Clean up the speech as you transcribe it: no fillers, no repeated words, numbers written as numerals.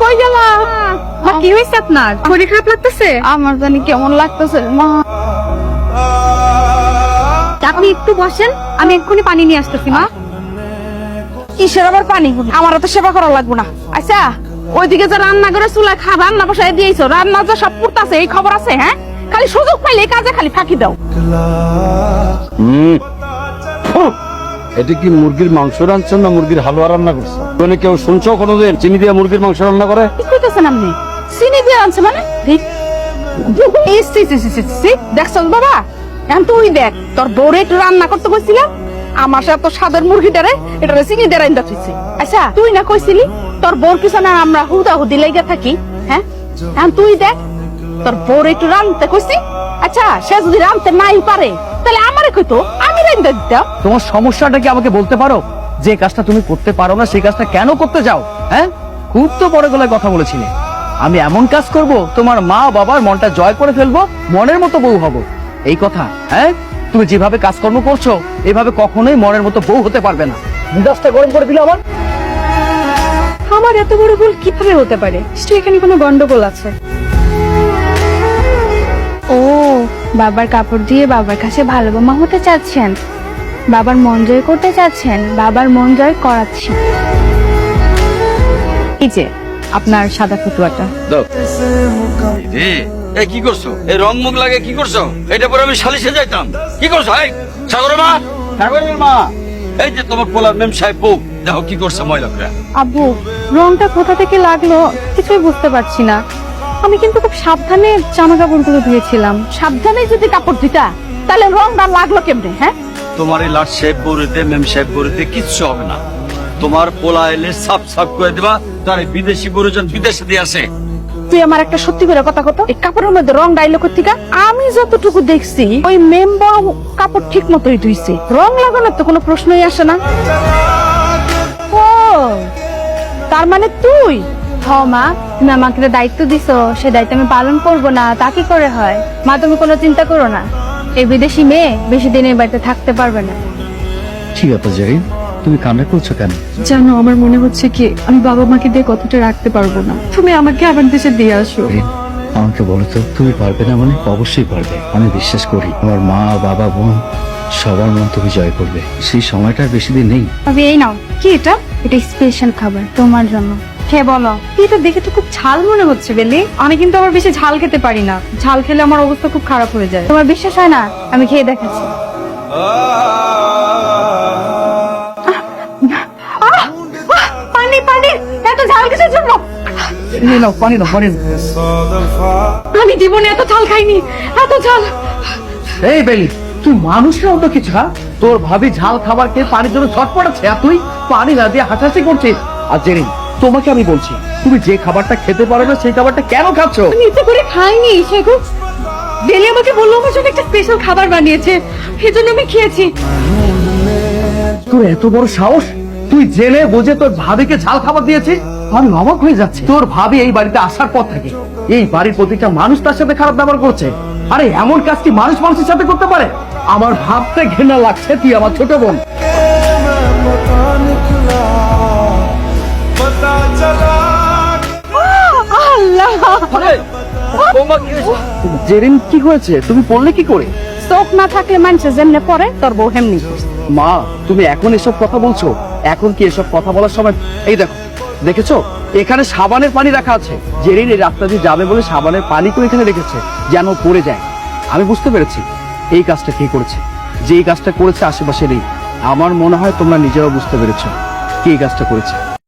কই গেলা? মা কি হইছে আপনার? শরীর খারাপ লাগতেছে? আমার জানি কেমন লাগতেছে মা। আপনি একটু বসেন, আমি এক্ষুনি পানি নিয়ে আসতেছি মা। কিসের আবার পানি? আমার তো সেবা করা লাগবে না। আচ্ছা ওইদিকে যে রান্না করে চুলায় রান্না বসায় দিয়েছো, রান্না যে সব পুড়তাছে এই খবর আছে? হ্যাঁ, খালি সুযোগ পাইলে এই কাজে খালি ফাঁকি দাও। এটা কি মুরগির মাংস রাঁধছেন না মুরগির হালুয়া রান্না করছেন? মানে কেউ শুনছো কোনোদিন চিনি দিয়ে মুরগির মাংস রান্না করে? কি কইতেছেন আপনি? চিনি দিয়ে আনছে মানে? দেখছ বাবা, এখন তুই দেখ, তোর বউরে একটু রান্না করতে কইছিলাম, আমার সাথে স্বাদের মুরগিটারে এটা চিনি দিয়ে রান্না করছি। আচ্ছা তুই না কইছিলি তোর বউর পিছনে আমরা হুদা হুদি লেগে থাকি? হ্যাঁ, এখন তুই দেখ, তোর বউরে একটু রান্নতে কইছি। আচ্ছা সে যদি রান্নতে নাই পারে তাহলে আমারে কইতো, আমি রান্না দিতাম। তোমার সমস্যাটা কি আমাকে বলতে পারো? যে কাজটা তুমি করতে পারো না সেই কাজটা কেন করতে যাও? হ্যাঁ, খুব তো বড় গলায় কথা বলেছিলে। আমি এমন কাজ করব তোমার মা বাবার মনটা জয় করে ফেলবো, মনের মতো বউ হব, এই কথা? হ্যাঁ, তুমি যেভাবে কাজকর্ম করছো এভাবে কখনোই মনের মতো বউ হতে পারবে না। মেজাজটা গরম করে দিলে আমার। আমার এত বড় ভুল কিভাবে হতে পারে? নিশ্চয়ই এখানে কোনো গন্ডগোল আছে। ও, বাবার কাপড় দিয়ে বাবার কাছে ভালো বৌমা হতে চাচ্ছেন, বাবার মন জয় করতে চাচ্ছেন, বাবার মন জয় করাচ্ছি। এই যে আপনার সাদা ফতুয়াটা। এই কি করছো? এই রং মুখ লাগে কি করছো? এটা পরে আমি সালিশে যাইতাম। কি করছো? এই সাগরের মা, সাগরের মা, এই যে তোমার পোলার মেম সাহেব বউ, দেখো কি করছে মহিলারা। আব্বু, রংটা কোথা থেকে লাগলো কিছুই বুঝতে পারছি না। আমি কিন্তু খুব সাবধানে জামা কাপড়গুলো ধুয়েছিলাম। সাবধানে যদি কাপড় দিতা তাহলে রংটা লাগলো কেমনে? হ্যাঁ, তোমার এই লাট সাহেব বউরিতে মেম সাহেব বউরিতে কিচ্ছু হবে না। তোমার পোলা এলে সাফ সাফ করে দিবা, তার বিদেশি বউজন বিদেশে দিয়ে আসে। তুই আমার একটা সত্যি করে কথা কত, এই কাপড়ের মধ্যে রং ডাইলো কোথেকে? আমি যতটুকু দেখছি ওই মেম্বার কাপড় ঠিক মতোই ধুইছে, রং লাগানোর তো কোনো প্রশ্নই আসে না। ও, তার মানে তুই? হ মা, তুমি আমাকে যে দায়িত্ব দিছো সে দায়িত্ব আমি পালন করব না তা কি করে হয়? মা তুমি কোনো চিন্তা করো না, এই বিদেশি মেয়ে বেশি দিন এই বাড়িতে থাকতে পারবে না। ঠিক আছে জেরিন, তুমি কান্না করছো কেন? জানো আমার মনে হচ্ছে কি আমি বাবা মাকে দিয়ে কতটা রাখতে পারবো না, তুমি আমাকে আমার দেশে দিয়ে আসো। আমাকে বলো তো, তুমি পারবে না? মানে অবশ্যই পারবে, আমি বিশ্বাস করি। আমার মা বাবা বোন সবার মন তুমি জয় করবে, সেই সময়টা আর বেশি দিন নেই। তবে এই নাও, কি এটা? এটা স্পেশাল খাবার তোমার জন্য, খেয়ে বলো। এটা দেখে তো খুব ঝাল মনে হচ্ছে বেলি। আমি কিন্তু আবার বেশি ঝাল খেতে পারি না, ঝাল খেলে আমার অবস্থা খুব খারাপ হয়ে যায়। তোমার বিশ্বাস হয় না? আমি খেয়ে দেখাচ্ছি। পানি পানি, এত ঝাল কিসের জন্য? নাও পানি, নাও পানি। আমি জীবনে এত ঝাল খাইনি, এত ঝাল। এই বেলি, তুই মানুষের মতো কিছু? হ্যাঁ, তোর ভাবি ঝাল খাবার খেয়ে পানির জন্য ছটপটাচ্ছে আর তুই পানি না দিয়ে হাসাহাসি করছিস। আর জেরিন, তোমাকে আমি বলছি, তুমি যে খাবারটা খেতে পারো না সেই খাবারটা কেন খাচ্ছ? আমি ইচ্ছে করে খাইনি শেখু, বেলি আমাকে বললো আমার জন্য একটা স্পেশাল খাবার বানিয়েছে, সেজন্য আমি খেয়েছি। তোর এত বড় সাহস, তুই জেনে বুঝে তোর ভাবিকে ঝাল খাবার দিয়েছিস? আমি অবাক হয়ে যাচ্ছি। তোর ভাবি এই বাড়িতে আসার পর থেকে এই বাড়ির প্রতিটা মানুষ তার সাথে খারাপ ব্যবহার করছে। আরে এমন কাজ কি মানুষ মানুষের সাথে করতে পারে? আমার ভাবতে ঘৃণা লাগছে, তুই আমার ছোট বোন। জেরিন কি হয়েছে? তুমি পড়লে কি করে? চোখ না থাকলে মানুষে যেমনে পরে তোর বউ হেমনি। মা, তুমি এখন এসব কথা বলছো? এখন কি এসব কথা বলার সময়? এই দেখো, দেখেছো এখানে সাবানের পানি রাখা আছে। জেরিন এই রাস্তা দিয়ে যাবে বলে সাবানের পানি করে এখানে রেখেছে যেন পড়ে যায়। আমি বুঝতে পেরেছি এই কাজটা কে করেছে। যে এই কাজটা করেছে আশেপাশে নেই। আমার মনে হয় তোমরা নিজেরাও বুঝতে পেরেছো কে এই কাজটা করেছে।